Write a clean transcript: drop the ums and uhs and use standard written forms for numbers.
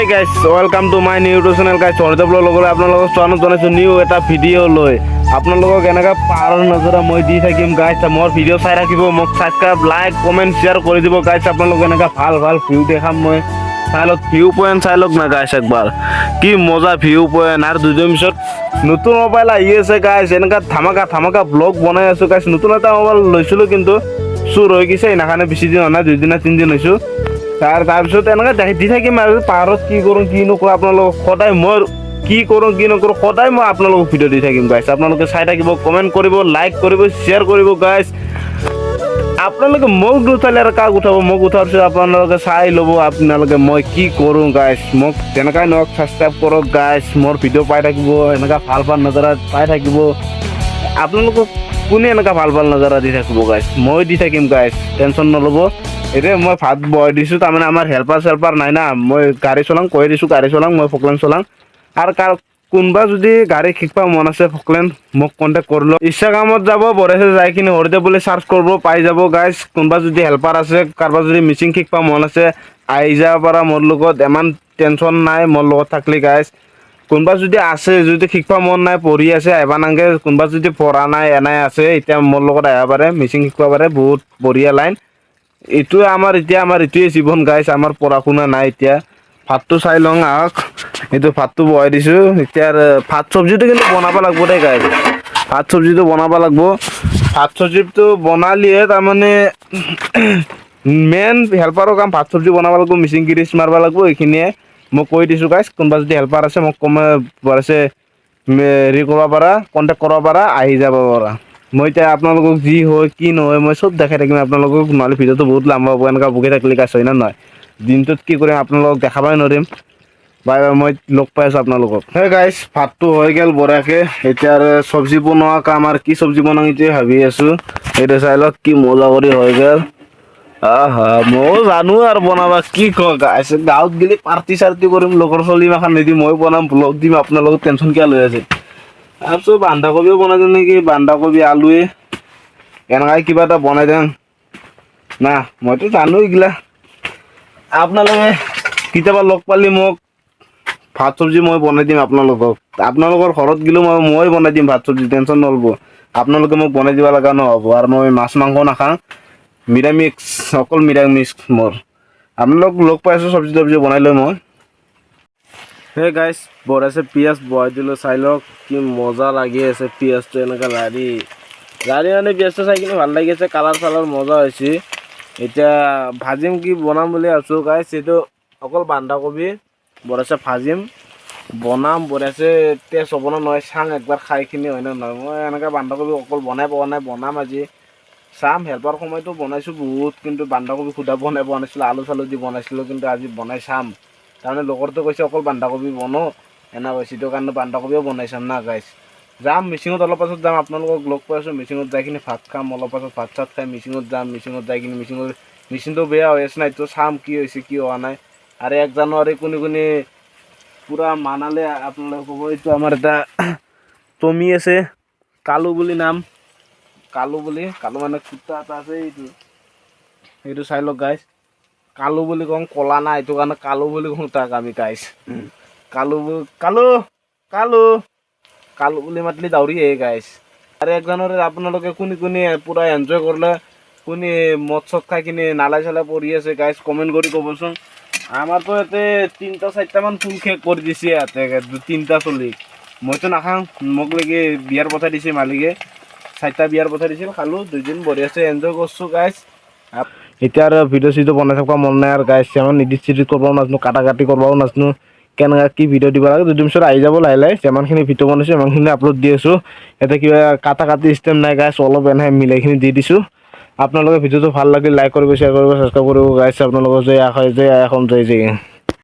Hey guys, welcome to my new YouTube channel guys. Sorry blog লগলে আপোনালোকক স্বাগতম জনাইছো new এটা ভিডিও লৈ আপোনালোকক এনেকা পাৰৰ নজৰা মই দি থাকিম গাইস মোৰ ভিডিও চাই ৰাখিব মোক সাবস্ক্ৰাইব লাইক কমেন্ট শেয়াৰ কৰি দিব গাইস আপোনালোক এনেকা ভাল ভাল ভিউ দেখাম মই চাইলক ভিউ পয়েন্ট চাইলক না গাইস একবাৰ কি মজা ভিউ পয়েন্ট আর দুই মিনিট নতুন মোবাইল আহি আছে গাইস এনেকা ধামাকা ব্লগ বনাই আছো গাইস নতুন এটা মোবাইল লৈছিলো কিন্তু চুৰ হৈ গৈছে এনাখানে বেছি দিন না 2 দিন না 3 দিন হৈছো তাৰপিছত এনেকৈ দি থাকিম আৰু পাহাৰত কি কৰোঁ কি নকৰোঁ আপোনালোকক সদায় মই কি কৰোঁ কি নকৰোঁ সদায় মই আপোনালোকক ভিডিঅ' দি থাকিম গাইছ আপোনালোকে চাই থাকিব কমেণ্ট কৰিব লাইক কৰিব শ্বেয়াৰ কৰিব গাইছ আপোনালোকে মোক উঠালে আৰু কাক উঠাব মোক উঠাৰ পিছত আপোনালোকে চাই ল'ব আপোনালোকে মই কি কৰোঁ গাইছ মোক তেনেকুৱাই নহওক ছাবস্ক্ৰাইব কৰক গাইছ মোৰ ভিডিঅ' পাই থাকিব এনেকুৱা ভাল নজাৰা পাই থাকিব আপোনালোকক কোনে এনেকুৱা ভাল নজাৰা দি থাকিব গাইছ মই দি থাকিম গাইছ টেনশ্যন নল'ব এতিয়া মই ভাত বহাই দিছোঁ তাৰমানে আমাৰ হেল্পাৰ নাই না মই গাড়ী চলাং কৈ দিছোঁ গাড়ী চলাং মই ফকলেন চলাং আৰু কোনোবা যদি গাড়ী শিকিব মন আছে ফকলেন মোক কণ্টেক্ট কৰি লওক ইনষ্টাগ্ৰামত যাব বৰেছে যাই কিনে হৰিদে বুলি চাৰ্চ কৰিব পাই যাব গাইজ কোনোবা যদি হেল্পাৰ আছে কাৰোবাৰ যদি মিচিং শিকিব মন আছে আহি যাব পাৰা মোৰ লগত ইমান টেনশ্যন নাই মোৰ লগত থাকলি গাইজ কোনোবা যদি আছে যদি শিকিব মন নাই পঢ়ি আছে আহিব নাংগে কোনোবা যদি পঢ়া নাই এনাই আছে এতিয়া মোৰ লগত আহিব পাৰে মিচিং শিকিব পাৰে বহুত বঢ়িয়া লাইন এইটোৱে আমাৰ এইটোৱে জীৱন গাইছ আমাৰ পঢ়া শুনা নাই এতিয়া ভাতটো চাই লওঁ আহক এইটো ভাতটো বহাই দিছোঁ এতিয়া ভাত চব্জিটো কিন্তু বনাব লাগিব দেই গাইছ ভাত চব্জিটো বনাব লাগিব ভাত চব্জিটো বনালিহে তাৰমানে মেইন হেল্পাৰৰ কাম ভাত চব্জি বনাব লাগিব মিচিং গিৰিচ মাৰিব লাগিব এইখিনিয়ে মই কৈ দিছোঁ গাইছ কোনোবা যদি হেল্পাৰ আছে মোক আছে হেৰি কৰিব পাৰা কণ্টেক্ট কৰিব পাৰা আহি যাব পাৰা মই এতিয়া আপোনালোকক যি হয় কি নহয় মই চব দেখাই থাকিম আপোনালোকক নহ'লে ভিডিঅ'টো বহুত লম্বা হ'ব এনেকুৱা বকি থাকিলে গাইছ হয় না নহয় দিনটোত কি কৰিম আপোনালোকক দেখাবই নোৱাৰিম বাই মই লগ পাই আছোঁ আপোনালোকক সেই গাইছ ভাতটো হৈ গ'ল বঢ়িয়াকৈ এতিয়া আৰু চব্জি বনোৱা কাম আৰু কি চব্জি বনাওঁ এইটোৱে ভাবি আছোঁ এইটো চাই লওক কি মজা কৰি হৈ গ'ল ময়ো জানো আৰু বনাবা কি কওঁ গাইছ গাঁৱত গ'লে পাৰ্টি চাৰ্টি কৰিম লগৰ চলি মাখান নিদিম মই বনাম ব্লগ দিম আপোনালোকক টেনশ্যন কিয় লৈ আছে তাৰপিছত বন্ধাকবিও বনাই দিওঁ নেকি বন্ধাকবি আলুৱে এনেকৈ কিবা এটা বনাই দিওঁ না মইতো জানো এইগিলা আপোনালোকে কেতিয়াবা লগ পালে মোক ভাত চব্জি মই বনাই দিম আপোনালোকৰ ঘৰত গ'লেও মই বনাই দিম ভাত চব্জি টেনশ্যন নল'ব আপোনালোকে মোক বনাই দিব লগা নহ'ব আৰু মই মাছ মাংস নাখাওঁ নিৰামিষ অকল নিৰামিষ মোৰ আপোনালোক লগ পাই আছোঁ চব্জি তব্জি বনাই লৈ মই সেই গাইছ বঢ়াইছে পিঁয়াজ বহাই দিলোঁ চাই লওক কি মজা লাগি আছে পিঁয়াজটো এনেকৈ লাৰি মানে পিঁয়াজটো চাই কিনে ভাল লাগি আছে কালাৰ চালাৰ মজা হৈছে এতিয়া ভাজিম কি বনাম বুলি আছোঁ গাইছ এইটো অকল বন্ধাকবি বঢ়াইছে ভাজিম বনাম বঢ়াইছে টেষ্ট হ'ব না নহয় চাং একবাৰ খাইখিনি হয় নে নহয় মই এনেকৈ বন্ধাকবি অকল বনাই পোৱা নাই বনাম আজি চাম হেল্পাৰ সময়তো বনাইছোঁ বহুত কিন্তু বন্ধাকবি সুধা বনাই পোৱা নাছিলোঁ আলু চালু দি বনাইছিলোঁ কিন্তু আজি বনাই চাম তাৰমানে লগৰটো কৈছে অকল বন্ধাকবি বনো এনে কৈছে সেইটো কাৰণে বন্ধাকবিও বনাই চাম না গাইছ যাম মিচিঙত অলপ পাছত যাম আপোনালোকক লগ পাই আছোঁ মিচিঙত যাই কিনে ভাত খাম অলপ পাছত ভাত চাত খাই মিচিঙত যাম মিচিঙত যাই কিনে মেচিনটো বেয়া হৈ আছে না এইটো চাম কি হৈছে কি হোৱা নাই আৰু 1 জানুৱাৰী কোনে পূৰা মানালে আপোনালোকে ক'ব এইটো আমাৰ এটা টমি আছে কালু বুলি নাম কালু মানে কুত্তা এটা আছে এইটো চাই লওক গাইছ কালু বুলি কওঁ ক'লা নাই এইটো কাৰণে কালু বুলি কওঁ তাক আমি গাইছ কালু বুলি মাতিলে দাউৰি আহে গাইছ আৰু 1 জানুৱাৰীত আপোনালোকে কোনে পূৰা এনজয় কৰিলে কোনে মদ চদ খাই কিনে নালাই চালাই পৰি আছে গাইছ কমেণ্ট কৰি ক'বচোন আমাৰতো ইয়াতে 3টা 4টামান ফুল শেষ কৰি দিছে ইয়াতে 3টা চলি মইতো নাখাওঁ মোক লাগি বিয়াৰ পঠাই দিছে মালিকে 4টা বিয়াৰ পঠাই দিছিল খালোঁ 2 দিন বঢ়িয়াছে এনজয় কৰিছোঁ গাইছ এতিয়া আৰু ভিডিঅ' চিডিঅ' বনাই থাকিব মন নাই আৰু গাইছ ইমান এডিট চিডিট কৰিবও নাজানো কাটি কৰিবও নাজানো কেনেকৈ কি ভিডিঅ' দিব লাগে 2 দিন পিছত আহি যাব লাহে যিমানখিনি ভিডিঅ' বনাইছোঁ সিমানখিনি আপলোড দি আছোঁ এতিয়া কিবা কাটি ষ্টেম নাই গাইছ অলপ এনেকৈ মিলাইখিনি দি দিছোঁ আপোনালোকে ভিডিঅ'টো ভাল লাগিল লাইক কৰিব শ্বেয়াৰ কৰিব ছাবস্ক্ৰাইব কৰিব গাইছ আপোনালোকৰ জয় আশা জয় আশা জয়